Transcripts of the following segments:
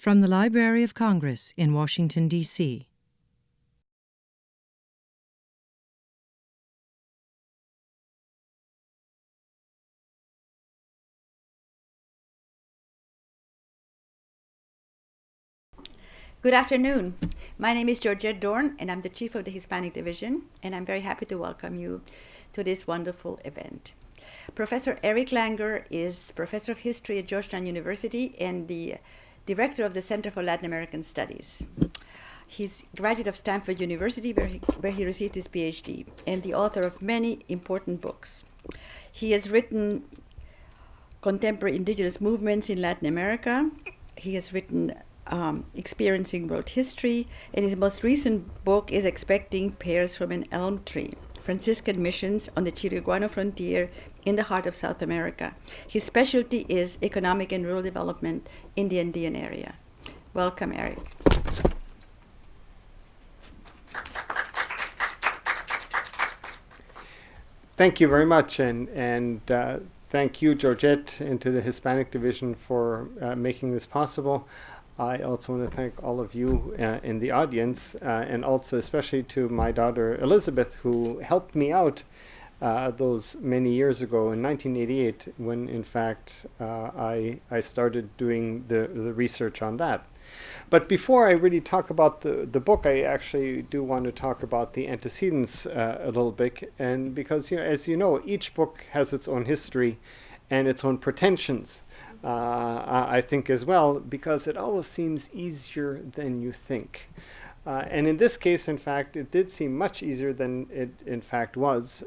From the Library of Congress in Washington, D.C. Good afternoon. My name is Georgette Dorn, and I'm the Chief of the Hispanic Division, and I'm very happy to welcome you to this wonderful event. Professor Eric Langer is Professor of History at Georgetown University and the Director of the Center for Latin American Studies. He's a graduate of Stanford University, where he received his PhD, and the author of many important books. He has written Contemporary Indigenous Movements in Latin America. He has written Experiencing World History, and his most recent book is Expecting Pears from an Elm Tree, Franciscan Missions on the Chiriguano Frontier in the heart of South America. His specialty is economic and rural development in the Andean area. Welcome, Eric. Thank you very much, and thank you, Georgette, and to the Hispanic Division for making this possible. I also want to thank all of you in the audience, and also especially to my daughter Elizabeth, who helped me out those many years ago in 1988, when in fact I started doing the research on that. But before I really talk about the book, I actually do want to talk about the antecedents a little bit, and because, as you know, each book has its own history and its own pretensions. I think as well, because it always seems easier than you think. And in this case, in fact, it did seem much easier than it in fact was.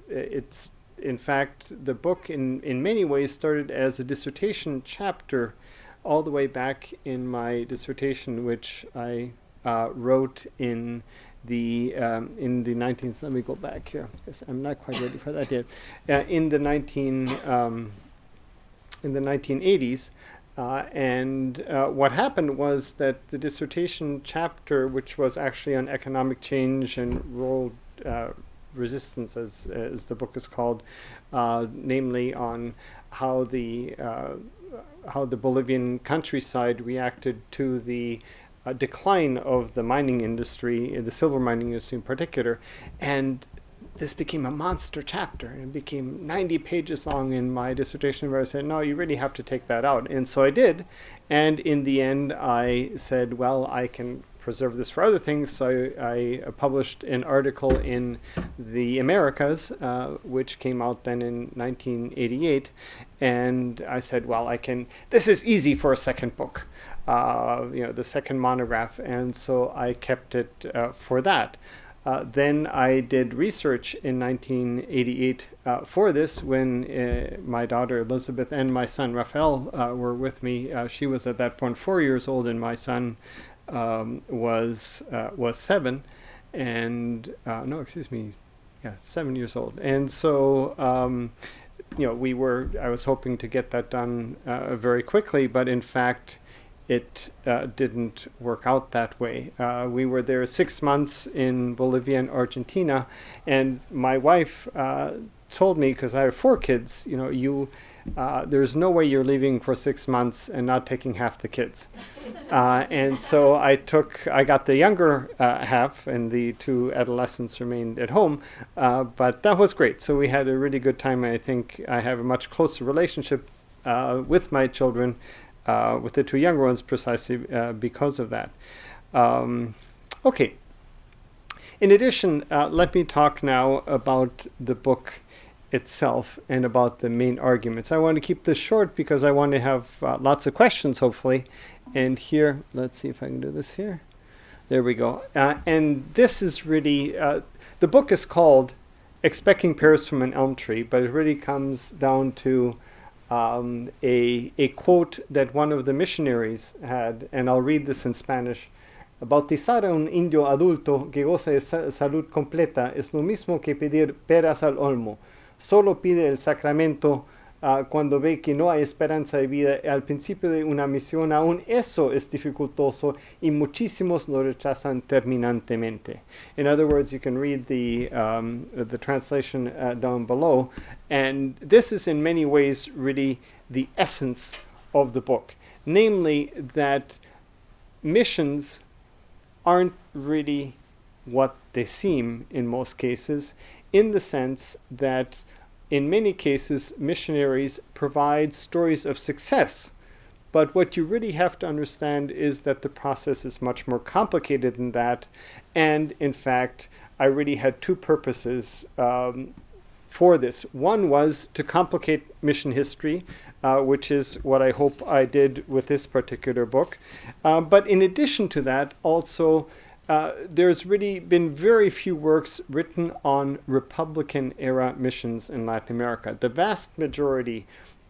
It's, in fact, the book in many ways started as a dissertation chapter all the way back in my dissertation, which I wrote in the 19th, let me go back here, because I'm not quite ready for that yet, in the 1980s. And what happened was that the dissertation chapter, which was actually on economic change and rural resistance, as the book is called, namely on how the Bolivian countryside reacted to the decline of the mining industry, the silver mining industry in particular, and this became a monster chapter, and it became 90 pages long in my dissertation, where I said, no, you really have to take that out. And so I did. And in the end, I said, well, I can preserve this for other things. So I published an article in the Americas, which came out then in 1988. And I said, well, this is easy for a second book, the second monograph. And so I kept it for that. Then I did research in 1988 for this, when my daughter Elizabeth and my son Rafael were with me. She was at that point 4 years old, and my son was 7, and 7 years old. And so I was hoping to get that done very quickly, but in fact it didn't work out that way. We were there 6 months in Bolivia and Argentina, and my wife told me, because I have 4 kids, there's no way you're leaving for 6 months and not taking half the kids. And so I got the younger half, and the 2 adolescents remained at home. But that was great. So we had a really good time. And I think I have a much closer relationship with my children, with the 2 younger ones, precisely because of that. Okay. In addition, let me talk now about the book itself and about the main arguments. I want to keep this short because I want to have lots of questions, hopefully. And here, let's see if I can do this here. There we go. And this is really, the book is called Expecting Pears from an Elm Tree, but it really comes down to a quote that one of the missionaries had, and I'll read this in Spanish. Bautizar a un indio adulto que goza de salud completa es lo mismo que pedir peras al olmo. Solo pide el sacramento cuando ve que no hay esperanza de vida. Al principio de una misión aún eso es dificultoso y muchísimos lo rechazan terminantemente. In other words, you can read the translation down below, and this is in many ways really the essence of the book. namely that missions aren't really what they seem in most cases, in the sense that in many cases missionaries provide stories of success. But what you really have to understand is that the process is much more complicated than that. And in fact, I really had two purposes for this. One was to complicate mission history, which is what I hope I did with this particular book. But in addition to that, also, there's really been very few works written on Republican-era missions in Latin America. The vast majority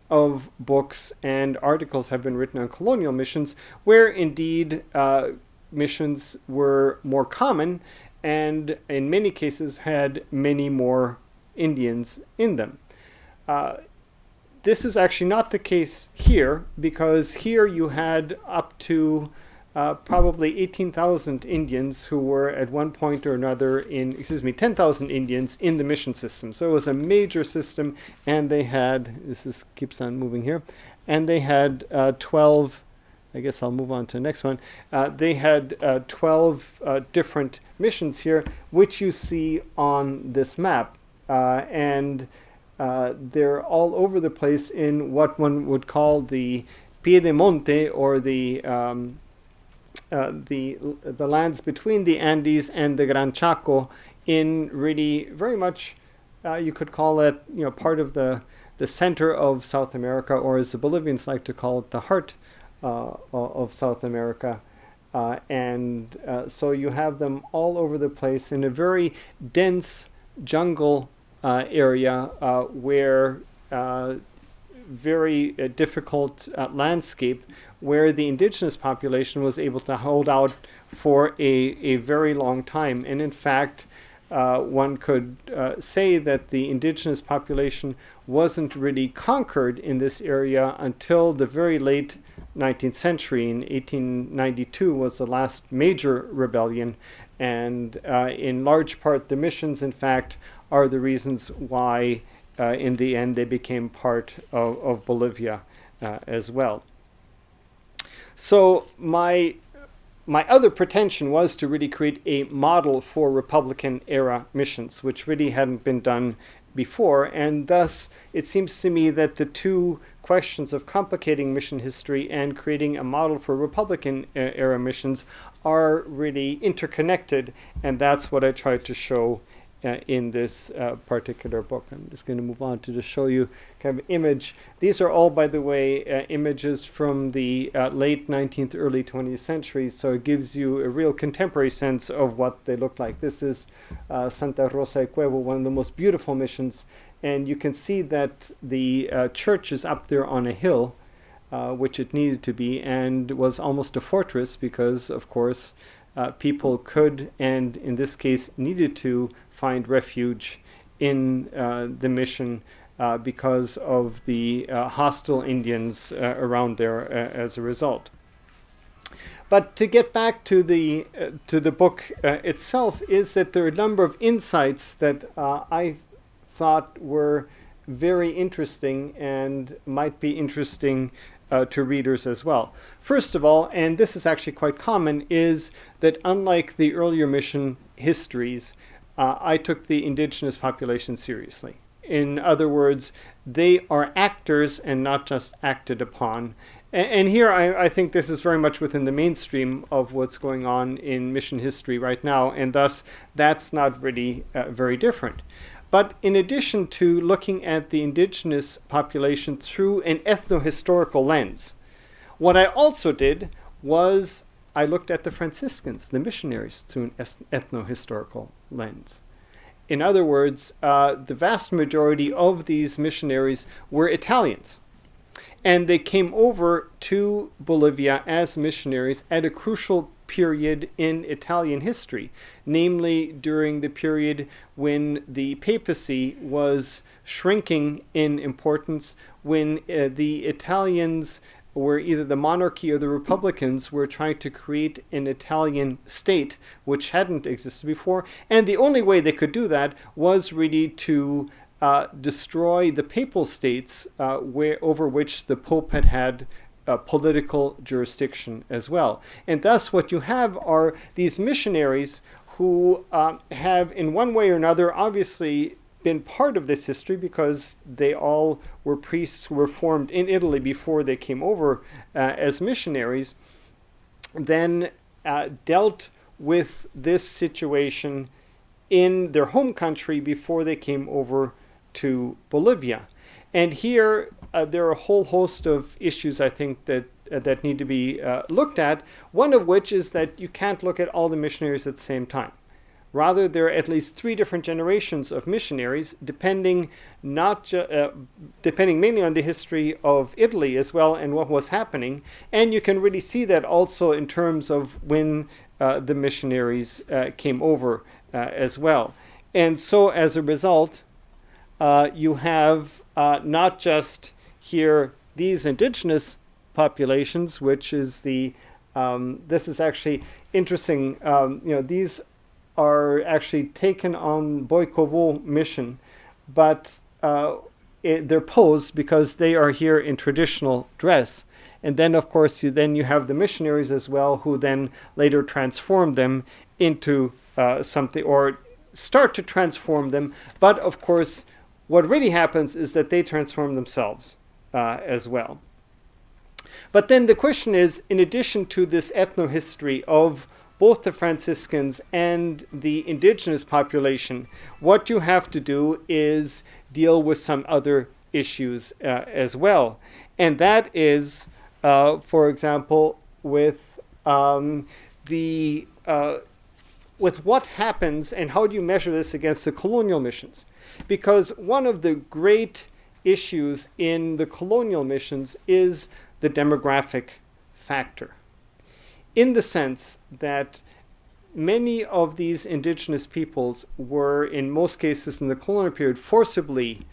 of books and articles have been written on colonial missions, where indeed missions were more common and in many cases had many more Indians in them. This is actually not the case here, because here you had up to probably 18,000 Indians who were at one point or another 10,000 Indians in the mission system. So it was a major system, and they had, keeps on moving here, and they had 12, I guess I'll move on to the next one. They had 12 different missions here, which you see on this map. And they're all over the place in what one would call the Piedemonte, or the lands between the Andes and the Gran Chaco, in really very much, you could call it, part of the center of South America, or as the Bolivians like to call it, the heart of South America. So you have them all over the place in a very dense jungle area where very difficult landscape, where the indigenous population was able to hold out for a very long time. And in fact, one could say that the indigenous population wasn't really conquered in this area until the very late 19th century. In 1892 was the last major rebellion, and in large part the missions, in fact, are the reasons why in the end they became part of Bolivia as well. So my other pretension was to really create a model for Republican-era missions, which really hadn't been done before, and thus it seems to me that the two questions of complicating mission history and creating a model for Republican-era missions are really interconnected, and that's what I tried to show in this particular book. I'm just going to move on to just show you kind of image. These are all, by the way, images from the late 19th, early 20th century, so it gives you a real contemporary sense of what they look like. This is Santa Rosa de Cuevo, one of the most beautiful missions, and you can see that the church is up there on a hill, which it needed to be, and was almost a fortress because, of course, people could, and in this case needed to, find refuge in the mission because of the hostile Indians around there as a result. But to get back to the book itself, is that there are a number of insights that I thought were very interesting and might be interesting to readers as well. First of all, and this is actually quite common, is that unlike the earlier mission histories, I took the indigenous population seriously. In other words, they are actors and not just acted upon. And here I think this is very much within the mainstream of what's going on in mission history right now, and thus that's not really very different. But in addition to looking at the indigenous population through an ethno-historical lens, what I also did was I looked at the Franciscans, the missionaries, through an ethno-historical lens. In other words, the vast majority of these missionaries were Italians. And they came over to Bolivia as missionaries at a crucial period in Italian history, namely during the period when the papacy was shrinking in importance, when the Italians were either the monarchy or the Republicans were trying to create an Italian state which hadn't existed before. And the only way they could do that was really to destroy the papal states over which the Pope had political jurisdiction as well. And thus what you have are these missionaries who have in one way or another obviously been part of this history because they all were priests who were formed in Italy before they came over as missionaries, then dealt with this situation in their home country before they came over to Bolivia. And here there are a whole host of issues, I think, that need to be looked at, one of which is that you can't look at all the missionaries at the same time. Rather, there are at least 3 different generations of missionaries, depending mainly on the history of Italy as well and what was happening. And you can really see that also in terms of when the missionaries came over as well. And so as a result, you have not just here these indigenous populations, which is this is actually interesting. These are actually taken on Boikovo mission, but they're posed because they are here in traditional dress. And then, of course, you have the missionaries as well, who then later transform them into something, or start to transform them. But, of course, what really happens is that they transform themselves as well. But then the question is, in addition to this ethnohistory of both the Franciscans and the indigenous population, what you have to do is deal with some other issues as well. And that is, for example, with with what happens and how do you measure this against the colonial missions? Because one of the great issues in the colonial missions is the demographic factor, in the sense that many of these indigenous peoples were, in most cases in the colonial period, forcibly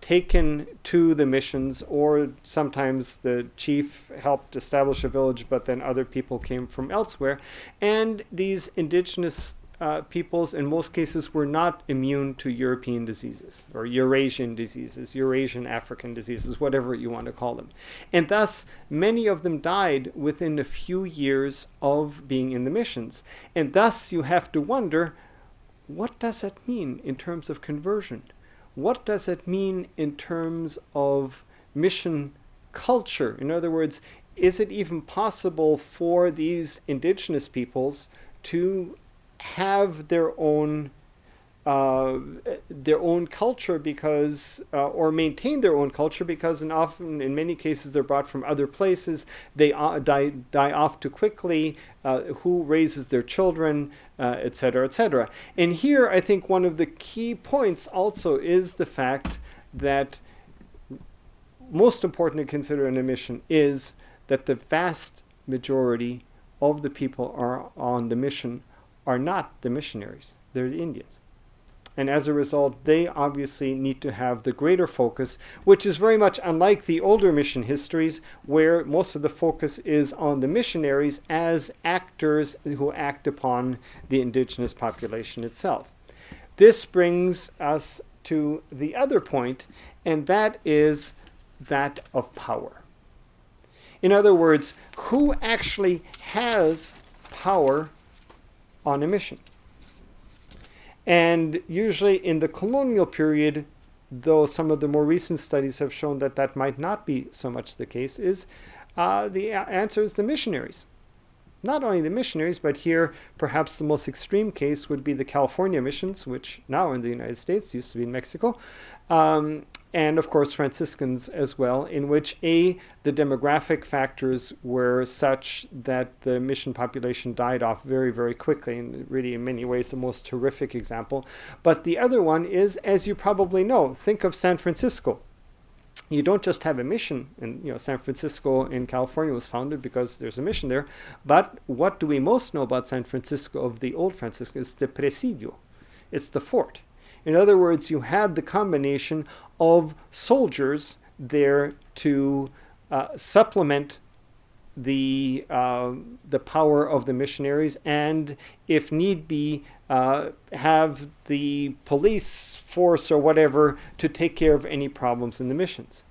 taken to the missions, or sometimes the chief helped establish a village, but then other people came from elsewhere. And these indigenous peoples, in most cases, were not immune to European diseases, or Eurasian diseases, Eurasian African diseases, whatever you want to call them. And thus, many of them died within a few years of being in the missions. And thus, you have to wonder, what does that mean in terms of conversion? What does it mean in terms of mission culture? In other words, is it even possible for these indigenous peoples to have their own culture, because or maintain their own culture, because often in many cases they're brought from other places, they die off too quickly, who raises their children, etc., etc. And here I think one of the key points also is the fact that most important to consider in a mission is that the vast majority of the people are on the mission are not the missionaries, they're the Indians. And as a result, they obviously need to have the greater focus, which is very much unlike the older mission histories, where most of the focus is on the missionaries as actors who act upon the indigenous population itself. This brings us to the other point, and that is that of power. In other words, who actually has power on a mission? And usually in the colonial period, though some of the more recent studies have shown that that might not be so much the case, is the answer is the missionaries. Not only the missionaries, but here perhaps the most extreme case would be the California missions, which now are in the United States, used to be in Mexico, and of course Franciscans as well, in which the demographic factors were such that the mission population died off very, very quickly, and really in many ways the most horrific example. But the other one is, as you probably know, think of San Francisco. You don't just have a mission, and San Francisco in California was founded because there's a mission there, but what do we most know about San Francisco of the old Francisco is the presidio. It's the fort. In other words, you had the combination of soldiers there to supplement the power of the missionaries, and if need be, have the police force or whatever to take care of any problems in the missions.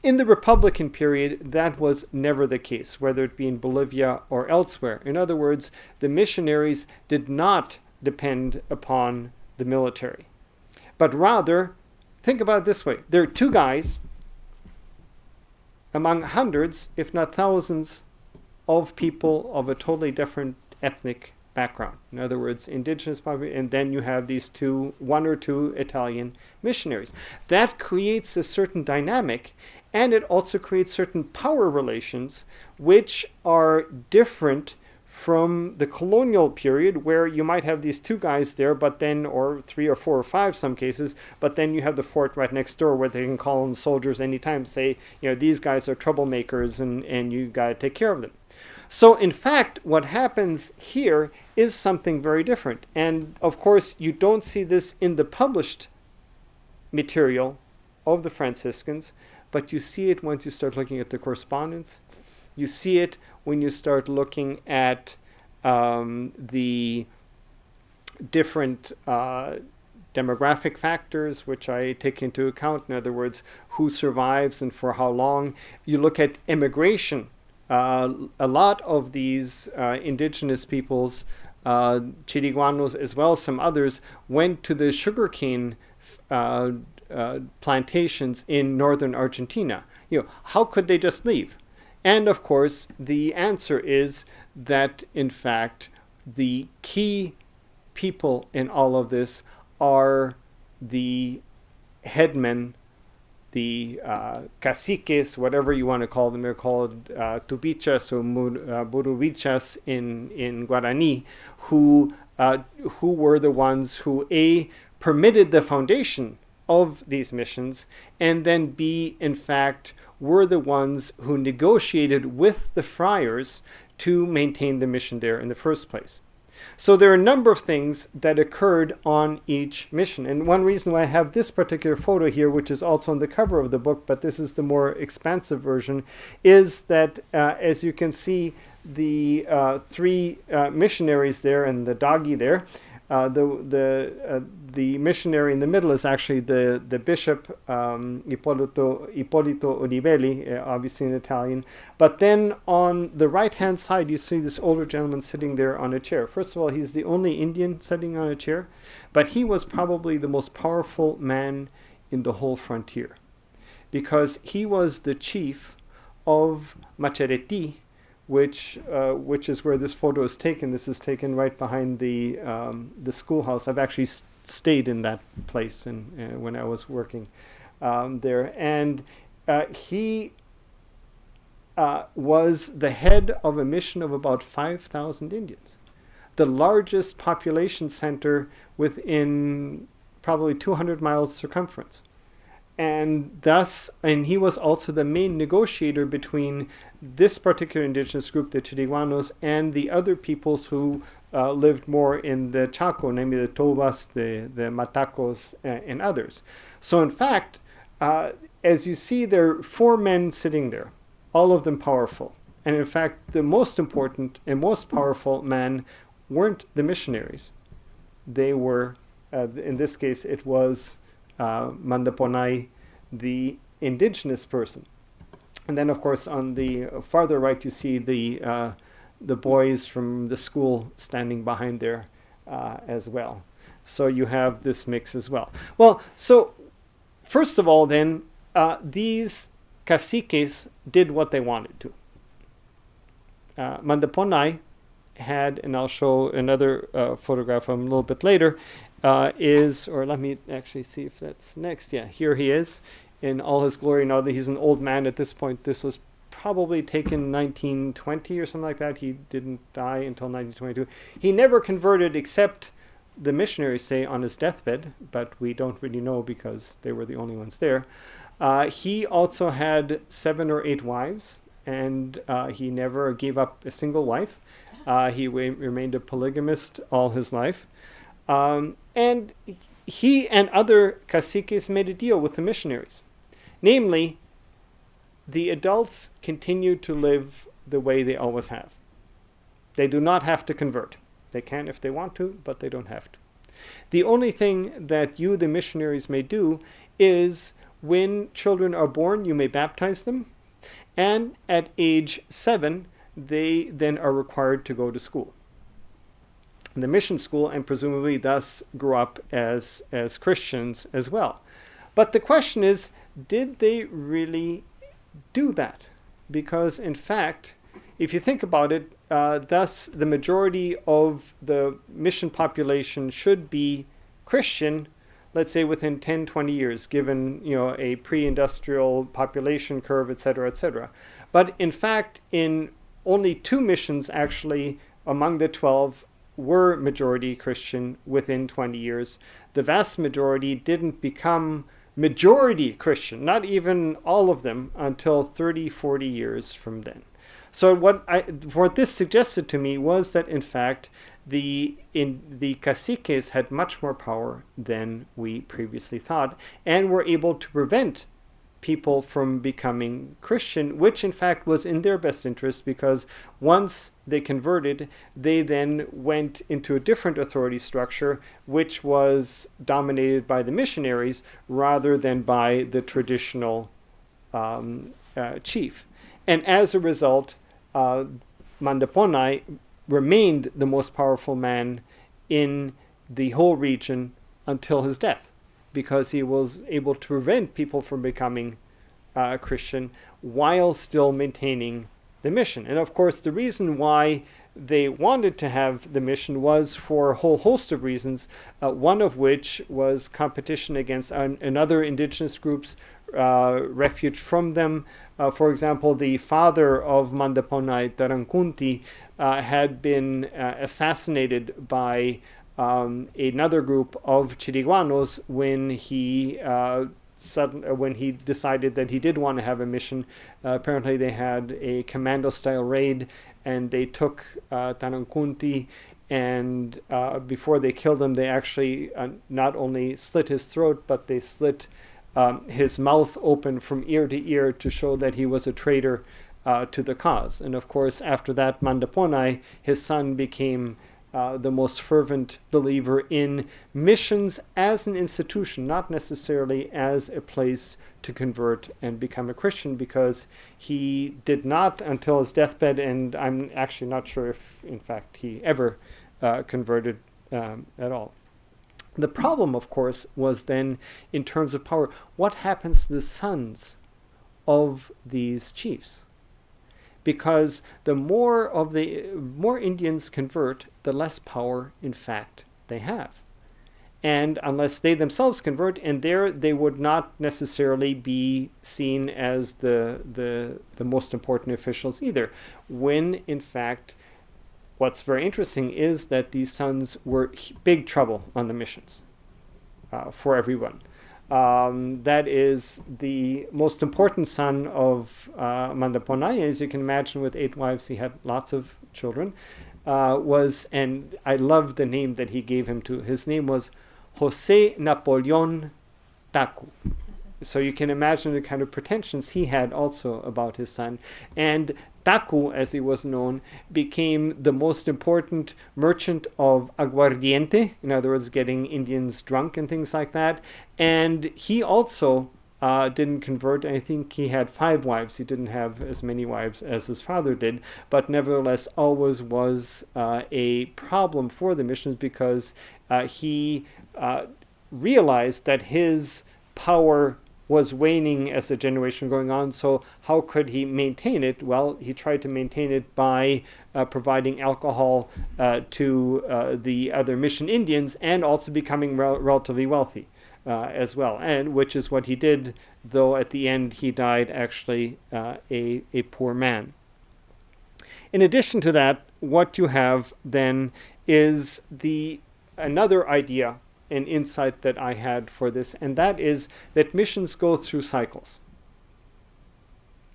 In the Republican period, that was never the case, whether it be in Bolivia or elsewhere. In other words, the missionaries did not depend upon the military, but rather, think about it this way. There are two guys among hundreds, if not thousands, of people of a totally different ethnic background. In other words, indigenous population, and then you have these one or two Italian missionaries. That creates a certain dynamic, and it also creates certain power relations which are different from the colonial period, where you might have these two guys there, but then, or three or four or five some cases, but then you have the fort right next door where they can call in soldiers anytime, say, these guys are troublemakers and you got to take care of them. So in fact, what happens here is something very different. And of course, you don't see this in the published material of the Franciscans, but you see it once you start looking at the correspondence. You see it when you start looking at the different demographic factors, which I take into account. In other words, who survives and for how long. You look at immigration. A lot of these indigenous peoples, Chiriguanos as well as some others, went to the sugarcane plantations in northern Argentina. How could they just leave? And of course, the answer is that, in fact, the key people in all of this are the headmen, the caciques, whatever you want to call them. They're called tupichas or burubichas in Guarani, who were the ones who, A, permitted the foundation of these missions, and then B, in fact, were the ones who negotiated with the friars to maintain the mission there in the first place. So there are a number of things that occurred on each mission. And one reason why I have this particular photo here, which is also on the cover of the book, but this is the more expansive version, is that, as you can see, the three missionaries there and the doggy there, the missionary in the middle is actually the bishop, Ippolito Olivelli, obviously in Italian. But then on the right-hand side, you see this older gentleman sitting there on a chair. First of all, he's the only Indian sitting on a chair, but he was probably the most powerful man in the whole frontier, because he was the chief of Macereti, which is where this photo is taken. This is taken right behind the schoolhouse. I've actually stayed in that place when I was working there. And he was the head of a mission of about 5,000 Indians, the largest population center within probably 200 miles circumference. And he was also the main negotiator between this particular indigenous group, the Chiriguanos, and the other peoples who lived more in the Chaco, namely the Tobas, the Matacos, and others. So in fact, as you see, there are four men sitting there, all of them powerful. And in fact, the most important and most powerful men weren't the missionaries. They were, in this case, it was Mandepondai, the indigenous person. And then, of course, on the farther right, you see the boys from the school standing behind there as well. So you have this mix as well. Well, so first of all, then, these caciques did what they wanted to. Mandepondai had, and I'll show another photograph of him a little bit later, or let me actually see if that's next. Yeah, here he is in all his glory. Now that he's an old man at this point, this was probably taken 1920 or something like that. He didn't die until 1922. He never converted, except the missionaries say on his deathbed, but we don't really know because they were the only ones there. He also had 7 or 8 wives, and he never gave up a single wife. He remained a polygamist all his life. And he and other caciques made a deal with the missionaries. Namely, the adults continue to live the way they always have. They do not have to convert. They can if they want to, but they don't have to. The only thing that you, the missionaries, may do is, when children are born, you may baptize them. And at age 7, they then are required to go to school, the mission school, and presumably thus grow up as Christians as well. But the question is, did they really do that? Because in fact, if you think about it, thus the majority of the mission population should be Christian, let's say within 10, 20 years, given a pre-industrial population curve, etc., etc. But in fact, in only 2 missions actually among the 12 were majority Christian within 20 years. The vast majority didn't become majority Christian, not even all of them, until 30, 40 years from then. So what this suggested to me was that in fact the caciques had much more power than we previously thought, and were able to prevent people from becoming Christian, which in fact was in their best interest, because once they converted, they then went into a different authority structure, which was dominated by the missionaries rather than by the traditional chief. And as a result, Mandepondai remained the most powerful man in the whole region until his death, because he was able to prevent people from becoming Christian while still maintaining the mission. And of course, the reason why they wanted to have the mission was for a whole host of reasons, one of which was competition against another indigenous groups, refuge from them. For example, the father of Mandepondai, Tarankunti, had been assassinated by another group of Chiriguanos when he decided that he did want to have a mission. Apparently they had a commando-style raid, and they took Tarankunti, and before they killed him, they actually not only slit his throat, but they slit his mouth open from ear to ear to show that he was a traitor to the cause. And of course, after that, Mandepondai, his son, became the most fervent believer in missions as an institution, not necessarily as a place to convert and become a Christian, because he did not until his deathbed, and I'm actually not sure if in fact he ever converted at all. The problem, of course, was then in terms of power. What happens to the sons of these chiefs? Because the more Indians convert, the less power, in fact, they have. And unless they themselves convert, and there they would not necessarily be seen as the most important officials either. When, in fact, what's very interesting is that these sons were big trouble on the missions for everyone. That is the most important son of Mandepondai. As you can imagine, with 8 wives, he had lots of children. And I love the name that he gave him to. His name was José Napoleón Taku. So you can imagine the kind of pretensions he had also about his son. And Taku, as he was known, became the most important merchant of aguardiente, in other words, getting Indians drunk and things like that. And he also didn't convert. I think he had 5 wives. He didn't have as many wives as his father did, but nevertheless always was a problem for the missions, because he realized that his power was waning as the generation going on. So how could he maintain it? Well, he tried to maintain it by providing alcohol to the other mission Indians, and also becoming relatively wealthy as well, and which is what he did, though at the end he died actually a poor man. In addition to that, what you have then is another idea, an insight that I had for this, and that is that missions go through cycles,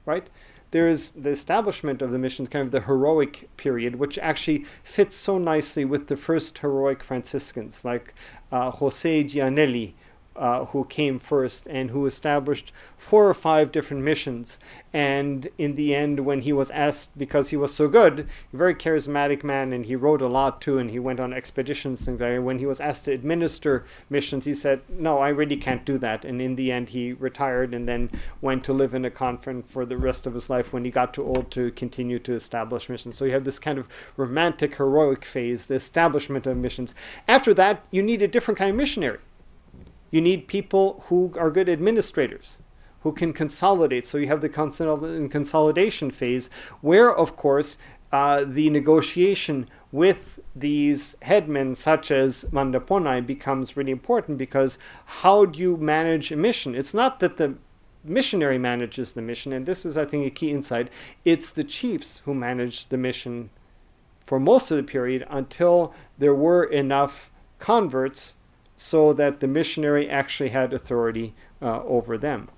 right? There is the establishment of the missions, kind of the heroic period, which actually fits so nicely with the first heroic Franciscans, like Jose Gianelli who came first and who established 4 or 5 different missions. And in the end, when he was asked, because he was so good, a very charismatic man, and he wrote a lot too, and he went on expeditions, things like that. When he was asked to administer missions, he said, no, I really can't do that. And in the end, he retired and then went to live in a convent for the rest of his life when he got too old to continue to establish missions. So you have this kind of romantic, heroic phase, the establishment of missions. After that, you need a different kind of missionary. You need people who are good administrators, who can consolidate. So you have the consolidation phase, where, of course, the negotiation with these headmen, such as Mandepondai, becomes really important, because how do you manage a mission? It's not that the missionary manages the mission, and this is, I think, a key insight. It's the chiefs who manage the mission for most of the period until there were enough converts so that the missionary actually had authority over them.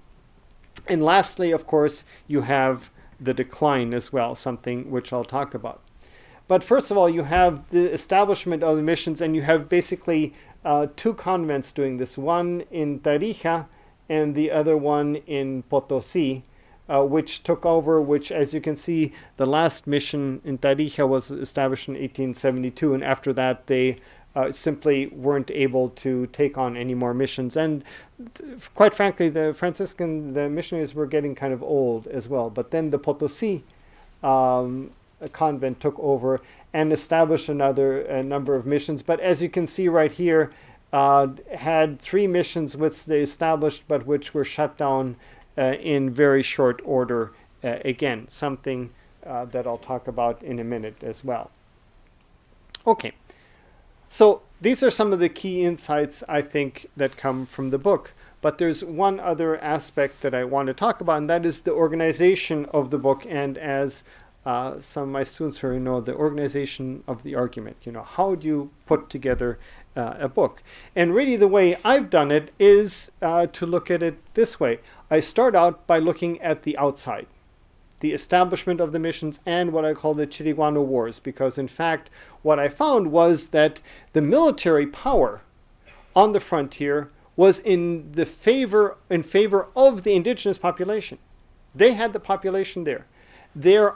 And lastly, of course, you have the decline as well, something which I'll talk about. But first of all, you have the establishment of the missions, and you have basically 2 convents doing this, one in Tarija and the other one in Potosi, which took over, which, as you can see, the last mission in Tarija was established in 1872, and after that they simply weren't able to take on any more missions. And quite frankly, the missionaries were getting kind of old as well. But then the Potosi convent took over and established a number of missions. But as you can see right here, had 3 missions which they established, but which were shut down in very short order. Again, something that I'll talk about in a minute as well. Okay. So these are some of the key insights, I think, that come from the book. But there's one other aspect that I want to talk about, and that is the organization of the book. And as some of my students already know, the organization of the argument. How do you put together a book? And really the way I've done it is to look at it this way. I start out by looking at the outside, the establishment of the missions, and what I call the Chiriguano Wars, because in fact what I found was that the military power on the frontier was in favor of the indigenous population. They had the population there. Their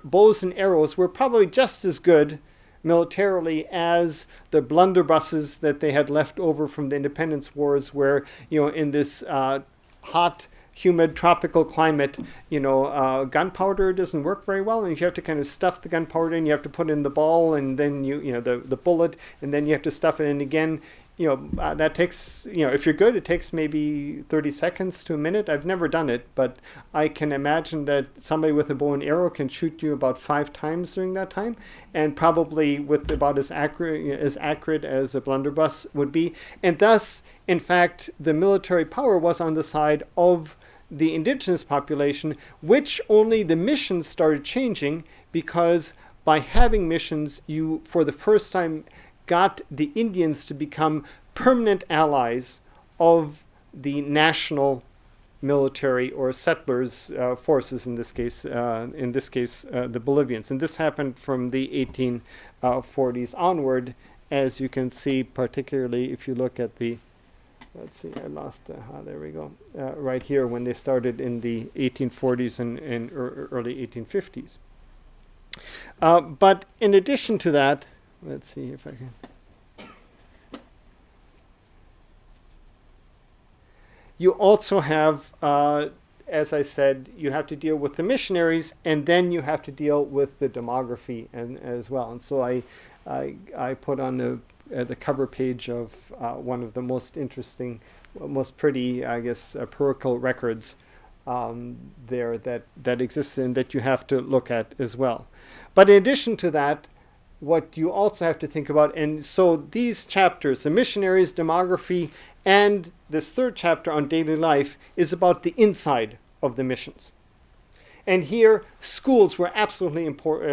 bows and arrows were probably just as good militarily as the blunderbusses that they had left over from the independence wars, where in this hot, humid, tropical climate, gunpowder doesn't work very well, and you have to kind of stuff the gunpowder in. You have to put in the ball, and then the bullet, and then you have to stuff it in again. That takes, if you're good, it takes maybe 30 seconds to a minute. I've never done it, but I can imagine that somebody with a bow and arrow can shoot you about 5 times during that time, and probably with about as accurate as a blunderbuss would be. And thus, in fact, the military power was on the side of the indigenous population, which only the missions started changing, because by having missions, you, for the first time, got the Indians to become permanent allies of the national military or settlers forces, in this case the Bolivians. And this happened from the 1840s onward, as you can see, particularly if you look at the, let's see, I lost there we go, right here, when they started in the 1840s and early 1850s. But in addition to that, let's see if I can. You also have, as I said, you have to deal with the missionaries, and then you have to deal with the demography as well. And so I put on the cover page of one of the most interesting, most pretty, I guess, parochial records there that exists and that you have to look at as well. But in addition to that, what you also have to think about, and so these chapters, the missionaries, demography, and this 3rd chapter on daily life, is about the inside of the missions. And here, schools were absolutely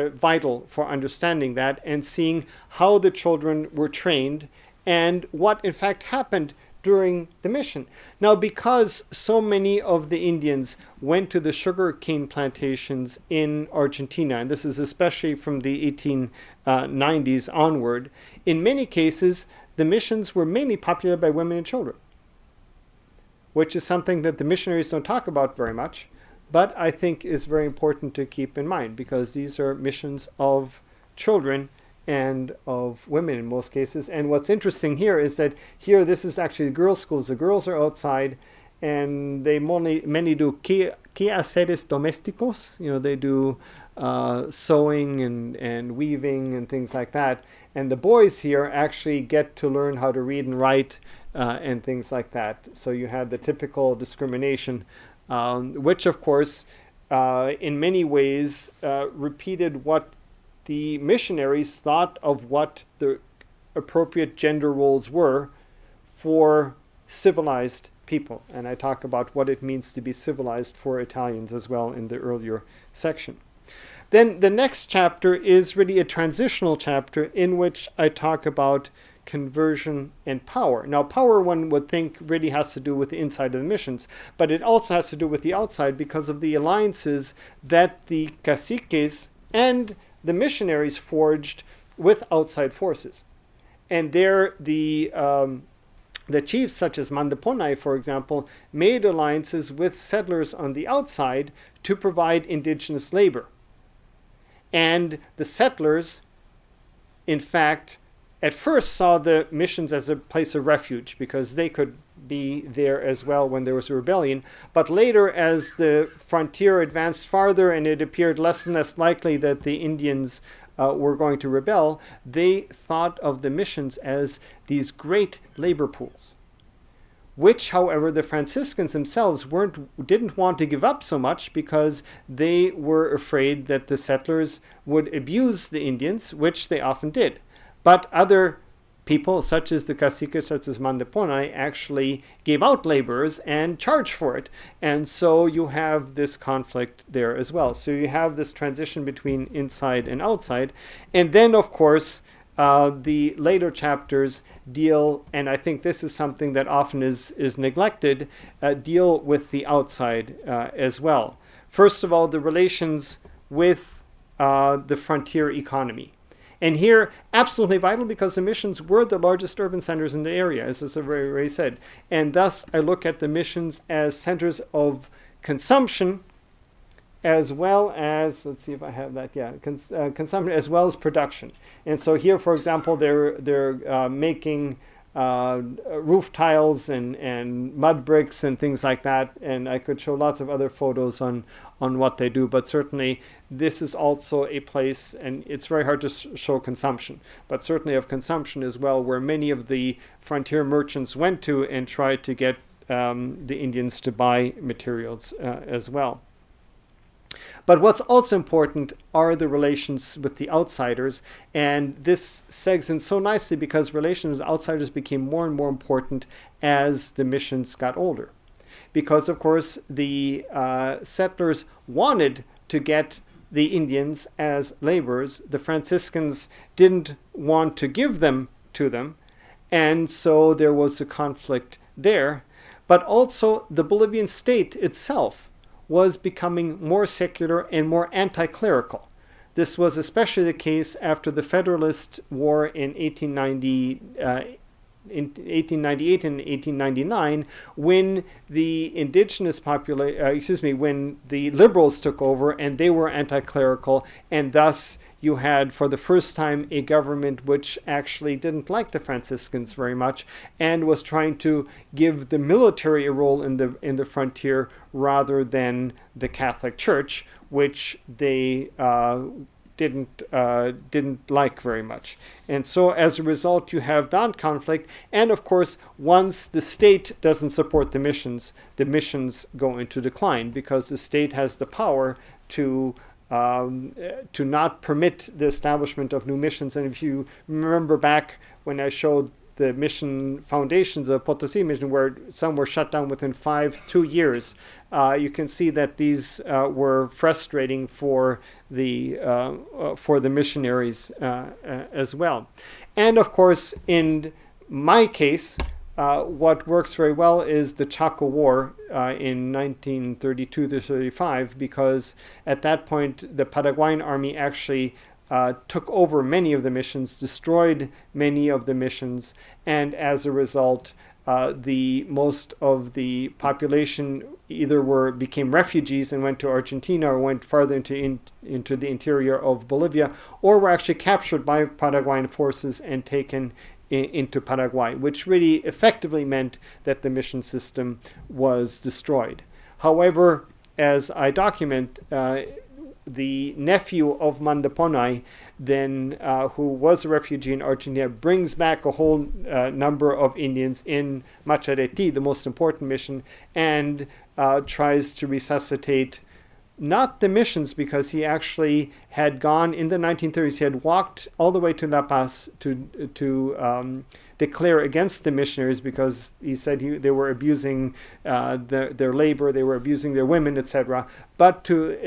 vital for understanding that and seeing how the children were trained and what in fact happened during the mission. Now, because so many of the Indians went to the sugar cane plantations in Argentina, and this is especially from the 1890s onward, in many cases, the missions were mainly populated by women and children. which is something that the missionaries don't talk about very much, but I think is very important to keep in mind, because these are missions of children and of women in most cases. And what's interesting here is that here this is actually girls' schools. The girls are outside, and they many do quehaceres domésticos. They do sewing and weaving and things like that. And the boys here actually get to learn how to read and write and things like that. So you had the typical discrimination, which of course in many ways repeated what the missionaries thought of what the appropriate gender roles were for civilized people. And I talk about what it means to be civilized for Italians as well in the earlier section. Then the next chapter is really a transitional chapter in which I talk about conversion and power. Now, power, one would think, really has to do with the inside of the missions, but it also has to do with the outside because of the alliances that the caciques and the missionaries forged with outside forces. And there the chiefs, such as Mandepondai, for example, made alliances with settlers on the outside to provide indigenous labor. And the settlers, in fact, at first saw the missions as a place of refuge because they could be there as well when there was a rebellion. But later, as the frontier advanced farther and it appeared less and less likely that the Indians were going to rebel, they thought of the missions as these great labor pools, which, however, the Franciscans themselves didn't want to give up so much because they were afraid that the settlers would abuse the Indians, which they often did. But other people, such as the caciques, such as Mandepondai, actually gave out laborers and charged for it. And so you have this conflict there as well. So you have this transition between inside and outside. And then, of course, the later chapters deal, and I think this is something that often is neglected, deal with the outside as well. First of all, the relations with the frontier economy. And here, absolutely vital because the missions were the largest urban centers in the area, as is already said. And thus, I look at the missions as centers of consumption as well as, let's see if I have that, consumption as well as production. And so here, for example, they're making roof tiles and mud bricks and things like that. And I could show lots of other photos on what they do. But certainly this is also a place, and it's very hard to show consumption, but certainly of consumption as well, where many of the frontier merchants went to and tried to get the Indians to buy materials as well. But what's also important are the relations with the outsiders. And this segs in so nicely because relations with outsiders became more and more important as the missions got older. Because, of course, the settlers wanted to get the Indians as laborers. The Franciscans didn't want to give them to them. And so there was a conflict there. But also the Bolivian state itself was becoming more secular and more anti-clerical. This was especially the case after the Federalist War in 1898 and 1899, when the indigenous when the liberals took over and they were anti-clerical, and thus you had for the first time a government which actually didn't like the Franciscans very much and was trying to give the military a role in the frontier rather than the Catholic Church, which they didn't like very much. And so as a result, you have that conflict. And of course, once the state doesn't support the missions go into decline because the state has the power to not permit the establishment of new missions. And if you remember back when I showed the mission foundations, the Potosi mission, where some were shut down within 2 years, you can see that these were frustrating for the missionaries as well. And of course, in my case, what works very well is the Chaco War in 1932 to 35, because at that point the Paraguayan army actually took over many of the missions, destroyed many of the missions, and as a result, The most of the population either became refugees and went to Argentina or went farther into the interior of Bolivia, or were actually captured by Paraguayan forces and taken into Paraguay, which really effectively meant that the mission system was destroyed. However, as I document, the nephew of Mandepondai, then who was a refugee in Argentina, brings back a whole number of Indians in Machareti, the most important mission, and tries to resuscitate not the missions, because he actually had gone in the 1930s. He had walked all the way to La Paz to declare against the missionaries, because he said they were abusing their labor, they were abusing their women, etc., but to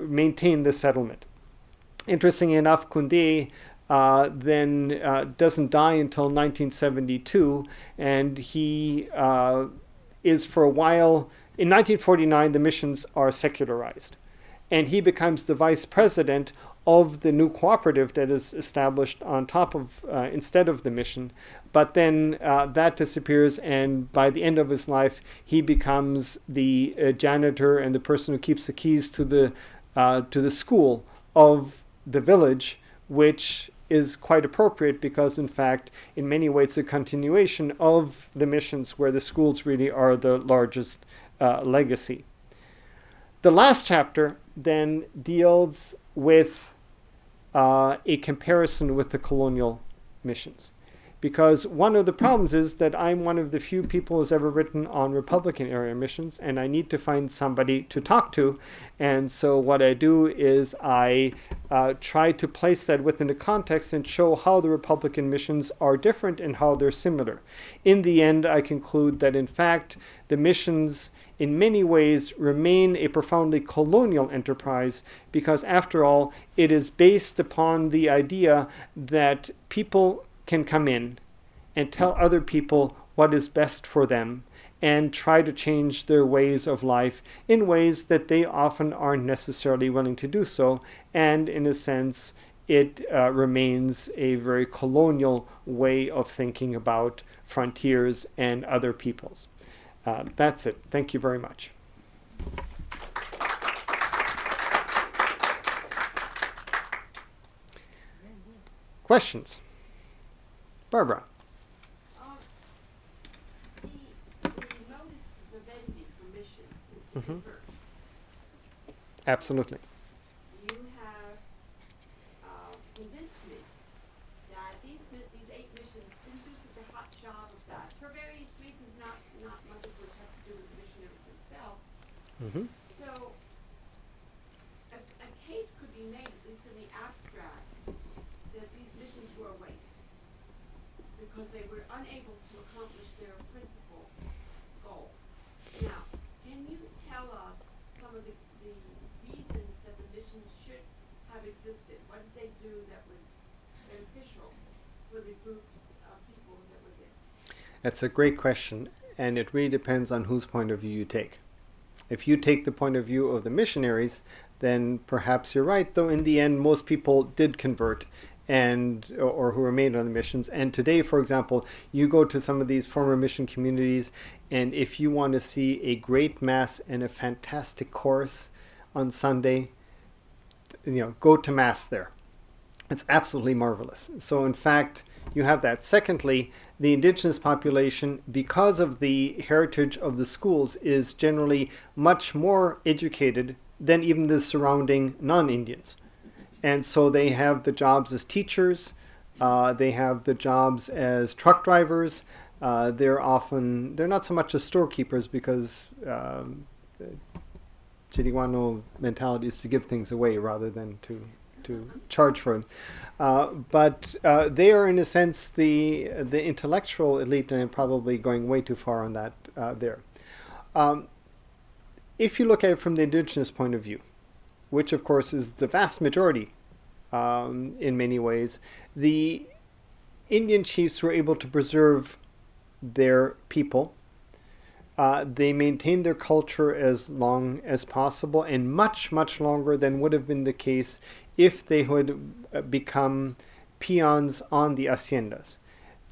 maintain the settlement. Interestingly enough, Kunde then doesn't die until 1972, and he is for a while. In 1949, the missions are secularized, and he becomes the vice president of the new cooperative that is established on top of, instead of the mission. But then that disappears, and by the end of his life, he becomes the janitor and the person who keeps the keys to the school of the village, which is quite appropriate because, in fact, in many ways, it's a continuation of the missions, where the schools really are the largest legacy. The last chapter then deals with a comparison with the colonial missions, because one of the problems is that I'm one of the few people who's ever written on Republican area missions, and I need to find somebody to talk to. And so what I do is I try to place that within the context and show how the Republican missions are different and how they're similar. In the end, I conclude that, in fact, the missions in many ways remain a profoundly colonial enterprise, because, after all, it is based upon the idea that people can come in and tell other people what is best for them and try to change their ways of life in ways that they often aren't necessarily willing to do so. And in a sense, it remains a very colonial way of thinking about frontiers and other peoples. That's it. Thank you very much. Questions? Barbara. The modus vivendi for missions is to convert. Absolutely. You have convinced me that these 8 missions didn't do such a hot job of that, for various reasons, not much of which have to do with the missionaries themselves. So a case could be made, at least in the abstract, that these missions were a waste, because they were unable to accomplish their principal goal. Now, can you tell us some of the reasons that the missions should have existed? What did they do that was beneficial for the groups of people that were there? That's a great question, and it really depends on whose point of view you take. If you take the point of view of the missionaries, then perhaps you're right, though in the end most people did convert or who remained on the missions. And today, for example, you go to some of these former mission communities, and if you want to see a great mass and a fantastic chorus on Sunday, go to mass there. It's absolutely marvelous. So in fact, you have that. Secondly, the indigenous population, because of the heritage of the schools, is generally much more educated than even the surrounding non-Indians. And so they have the jobs as teachers, they have the jobs as truck drivers, they're not so much as storekeepers, because Chiriguano mentality is to give things away rather than to charge for them. But they are, in a sense, the intellectual elite, and I'm probably going way too far on that there. If you look at it from the indigenous point of view, which of course is the vast majority in many ways, the Indian chiefs were able to preserve their people. They maintained their culture as long as possible, and much, much longer than would have been the case if they had become peons on the haciendas.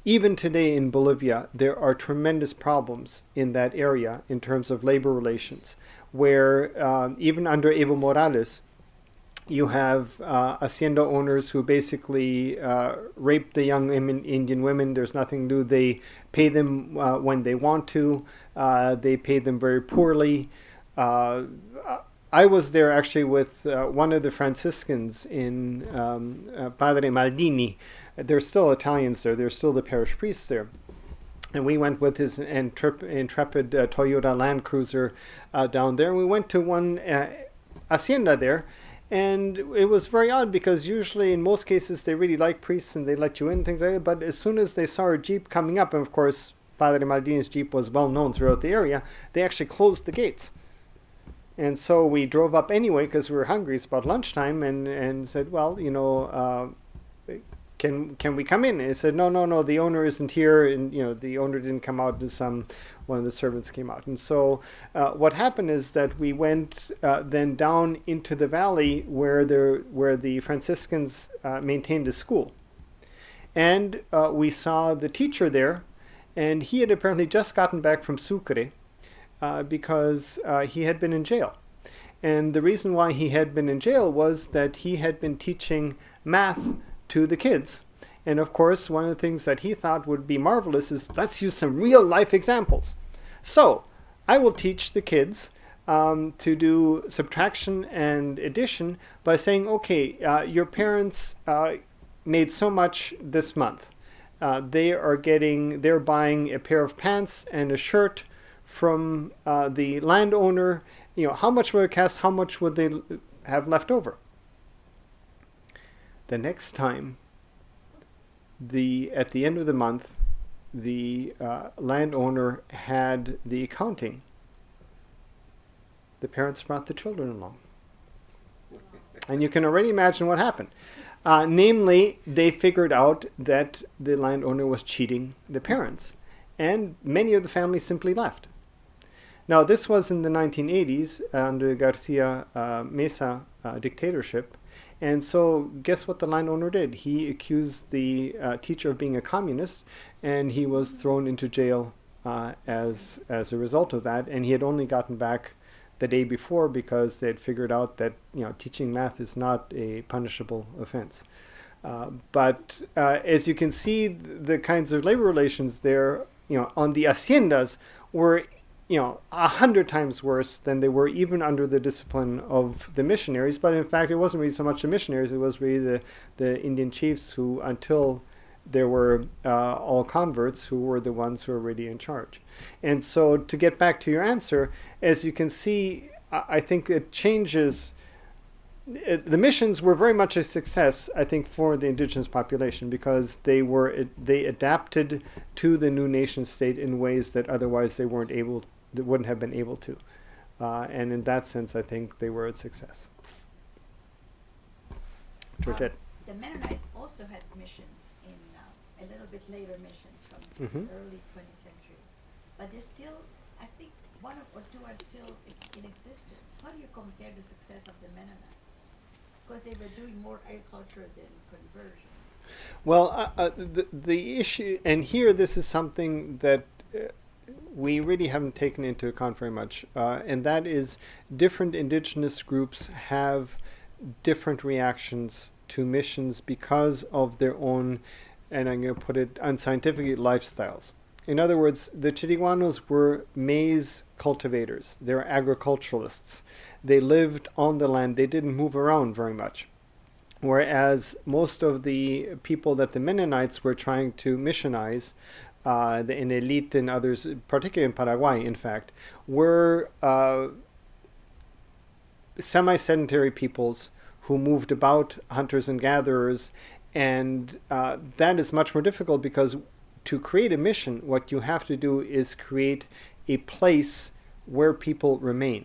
even today in Bolivia, there are tremendous problems in that area in terms of labor relations, where even under Evo Morales, you have hacienda owners who basically rape the young Indian women. There's nothing to do. They pay them when they want to. They pay them very poorly. I was there actually with one of the Franciscans in Padre Maldini. There's still Italians there. There's still the parish priests there. And we went with his intrepid Toyota Land Cruiser down there. And we went to one hacienda there. And it was very odd because usually in most cases they really like priests and they let you in, things like that. But as soon as they saw a Jeep coming up, and of course Padre Maldini's Jeep was well known throughout the area, they actually closed the gates. And so we drove up anyway because we were hungry. It's about lunchtime, and said, well, can we come in? And he said, no, the owner isn't here, and the owner didn't come out. One of the servants came out, and so what happened is that we went then down into the valley where the Franciscans maintained a school, and we saw the teacher there, and he had apparently just gotten back from Sucre because he had been in jail. And the reason why he had been in jail was that he had been teaching math to the kids. And of course, one of the things that he thought would be marvelous is, let's use some real life examples. So I will teach the kids to do subtraction and addition by saying, okay, your parents made so much this month. They're buying a pair of pants and a shirt from the landowner. How much would it cost? How much would they have left over? The next time, at the end of the month, the landowner had the accounting. The parents brought the children along. And you can already imagine what happened. Namely, they figured out that the landowner was cheating the parents. And many of the families simply left. Now, this was in the 1980s under Garcia Mesa dictatorship. And so guess what the landowner did? He accused the teacher of being a communist, and he was thrown into jail as a result of that. And he had only gotten back the day before because they had figured out that teaching math is not a punishable offense. But as you can see, the kinds of labor relations there, on the haciendas were 100 times worse than they were even under the discipline of the missionaries. But in fact, it wasn't really so much the missionaries, it was really the Indian chiefs who, until there were all converts, who were the ones who were really in charge. And so to get back to your answer, as you can see, I think it changes. The missions were very much a success, I think, for the indigenous population because they adapted to the new nation state in ways that otherwise they wouldn't have been able to. And in that sense, I think they were a success. Georgette. The Mennonites also had missions in a little bit later missions from early 20th century. But there's still, I think, one or two are still in existence. How do you compare the success of the Mennonites? Because they were doing more agriculture than conversion. Well, the issue, and here this is something that we really haven't taken into account very much, and that is different indigenous groups have different reactions to missions because of their own, and I'm going to put it unscientifically, lifestyles. In other words, the Chiriguanos were maize cultivators. They were agriculturalists. They lived on the land. They didn't move around very much. Whereas most of the people that the Mennonites were trying to missionize, the elite and others, particularly in Paraguay, in fact, were semi-sedentary peoples who moved about, hunters and gatherers, and that is much more difficult because to create a mission, what you have to do is create a place where people remain.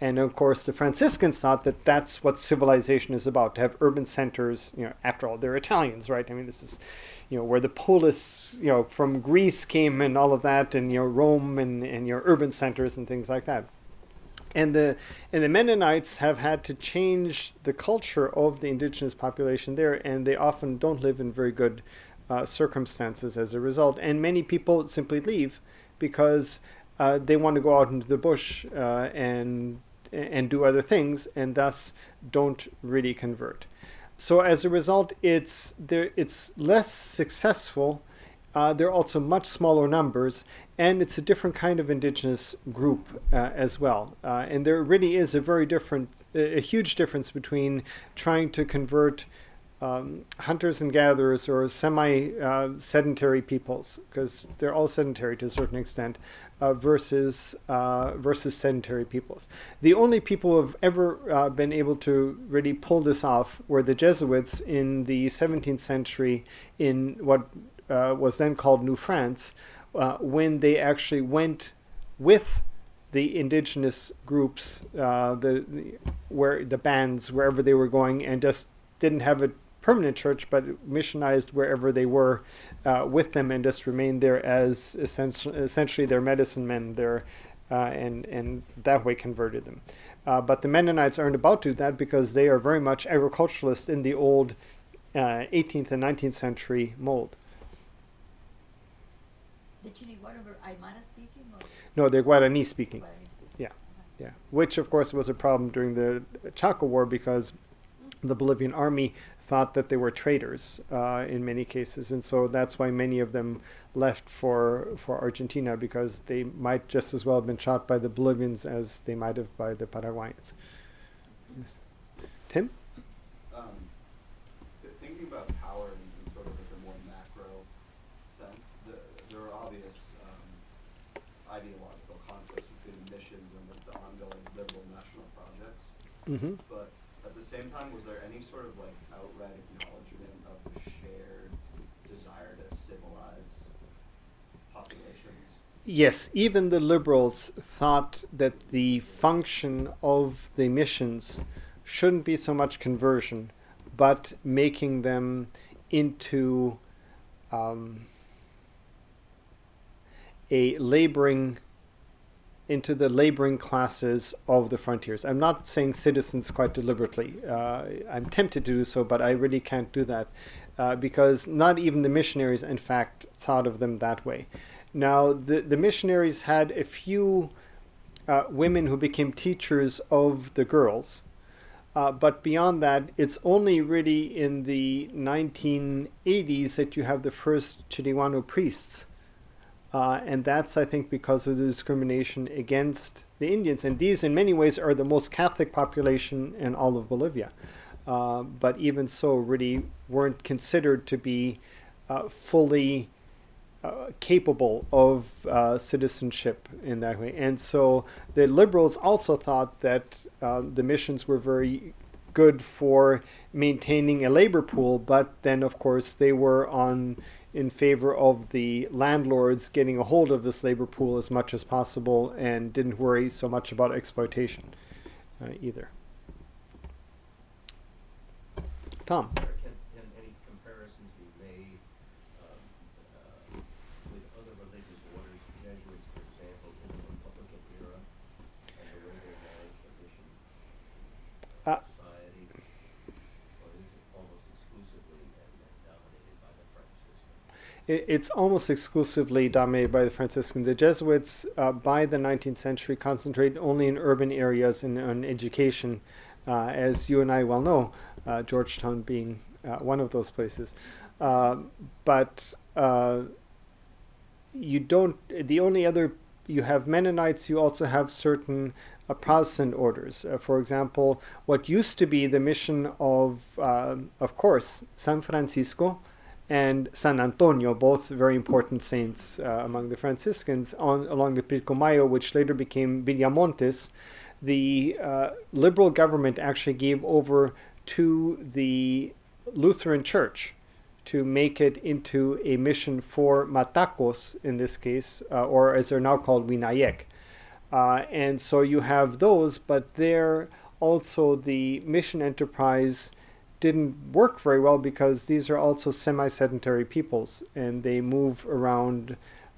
And of course, the Franciscans thought that that's what civilization is about, to have urban centers. After all, they're Italians, right? I mean, this is, where the polis, from Greece came and all of that, and, Rome and urban centers and things like that. And the Mennonites have had to change the culture of the indigenous population there, and they often don't live in very good circumstances as a result. And many people simply leave because they want to go out into the bush and do other things, and thus don't really convert. So as a result, it's less successful. There are also much smaller numbers, and it's a different kind of indigenous group as well. And there really is a huge difference between trying to convert hunters and gatherers or semi-sedentary peoples, because they're all sedentary to a certain extent, versus sedentary peoples. The only people who have ever been able to really pull this off were the Jesuits in the 17th century in what was then called New France, when they actually went with the indigenous groups, where the bands, wherever they were going, and just didn't have a permanent church, but missionized wherever they were with them, and just remained there as essentially their medicine men there, and that way converted them. But the Mennonites aren't about to do that because they are very much agriculturalists in the old 18th and 19th century mold. The Chiriguano were Aymara speaking? Or? No, they're Guarani speaking. Guarani speaking. Yeah, yeah. Which, of course, was a problem during the Chaco War because the Bolivian army thought that they were traitors in many cases. And so that's why many of them left for Argentina, because they might just as well have been shot by the Bolivians as they might have by the Paraguayans. Yes. Tim? Thinking about power in sort of like a more macro sense, there are obvious ideological conflicts between the missions and the ongoing liberal national projects. Mm-hmm. But at the same time, was there any sort of like outright acknowledgement of the shared desire to civilize populations? Yes, even the liberals thought that the function of the missions shouldn't be so much conversion, but making them into into the laboring classes of the frontiers. I'm not saying citizens quite deliberately. I'm tempted to do so, but I really can't do that because not even the missionaries, in fact, thought of them that way. Now, the missionaries had a few women who became teachers of the girls, but beyond that, it's only really in the 1980s that you have the first Chiriguano priests. And that's, I think, because of the discrimination against the Indians. And these, in many ways, are the most Catholic population in all of Bolivia. But even so, really weren't considered to be fully capable of citizenship in that way. And so the liberals also thought that the missions were very good for maintaining a labor pool, but then, of course, they were in favor of the landlords getting a hold of this labor pool as much as possible and didn't worry so much about exploitation either. Tom? Can any comparisons be made with other religious orders, Jesuits, for example, in the Republican era, and the way they managed a mission society, or is it almost exclusively dominated by the Franciscans? It's almost exclusively dominated by the Franciscans. The Jesuits, by the 19th century, concentrated only in urban areas and on education, as you and I well know, Georgetown being one of those places. But you don't, the only other, you have Mennonites, you also have certain Protestant orders. For example, what used to be the mission of course, San Francisco and San Antonio, both very important saints among the Franciscans, along the Pilcomayo, which later became Villamontes. The liberal government actually gave over to the Lutheran Church to make it into a mission for Matacos, in this case, or as they're now called, Winayek. And so you have those, but there also the mission enterprise didn't work very well because these are also semi-sedentary peoples and they move around.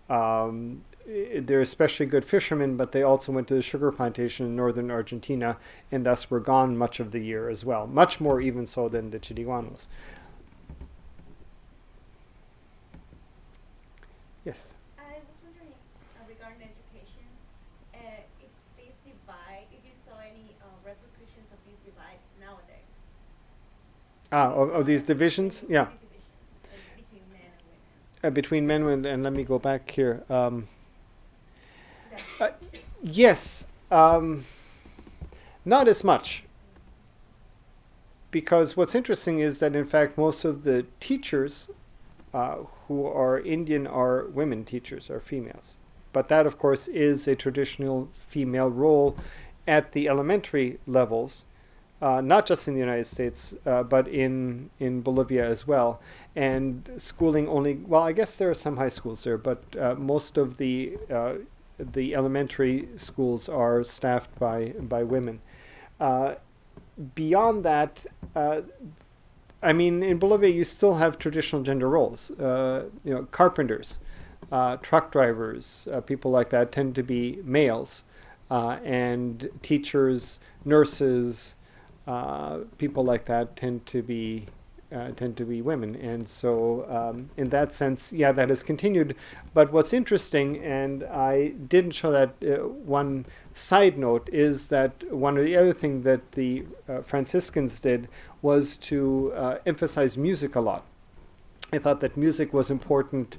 They're especially good fishermen, but they also went to the sugar plantation in northern Argentina and thus were gone much of the year as well, much more even so than the Chiriguanos. Yes. I was wondering if, regarding education, if this divide, if you saw any repercussions of this divide nowadays. Of these divisions? Yeah. These divisions, between men and women. Between men and let me go back here. That- Yes, not as much. Because what's interesting is that, in fact, most of the teachers who are Indian are women teachers, are females. But that, of course, is a traditional female role at the elementary levels, not just in the United States, but in Bolivia as well. And schooling only, well, I guess there are some high schools there, but most of the elementary schools are staffed by women. Beyond that, I mean, in Bolivia, you still have traditional gender roles. Carpenters, truck drivers, people like that tend to be males, and teachers, nurses, people like that tend to be women. And so, in that sense, yeah, that has continued. But what's interesting, and I didn't show that one side note, is that one of the other things that the Franciscans did was to emphasize music a lot. I thought that music was important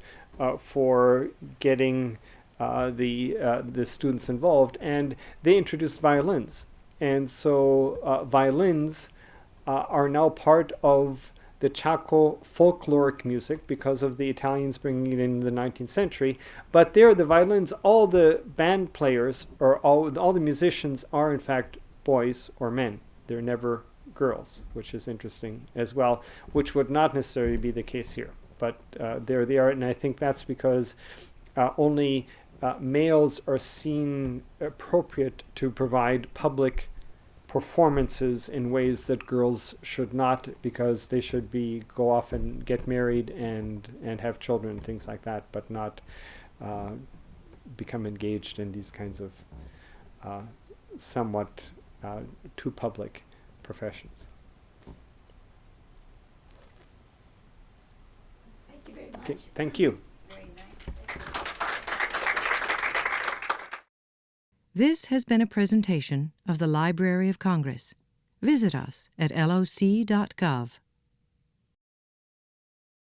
for getting the students involved, and they introduced violins. And so violins are now part of the Chaco folkloric music because of the Italians bringing it in the 19th century. But there, the violins, all the band players, or all the musicians are in fact boys or men. They're never girls, which is interesting as well, which would not necessarily be the case here. But there they are, and I think that's because only males are seen appropriate to provide public performances in ways that girls should not, because they should go off and get married and have children and things like that, but not become engaged in these kinds of somewhat too public professions. Thank you very much. Okay, thank you. Very nice. This has been a presentation of the Library of Congress. Visit us at loc.gov.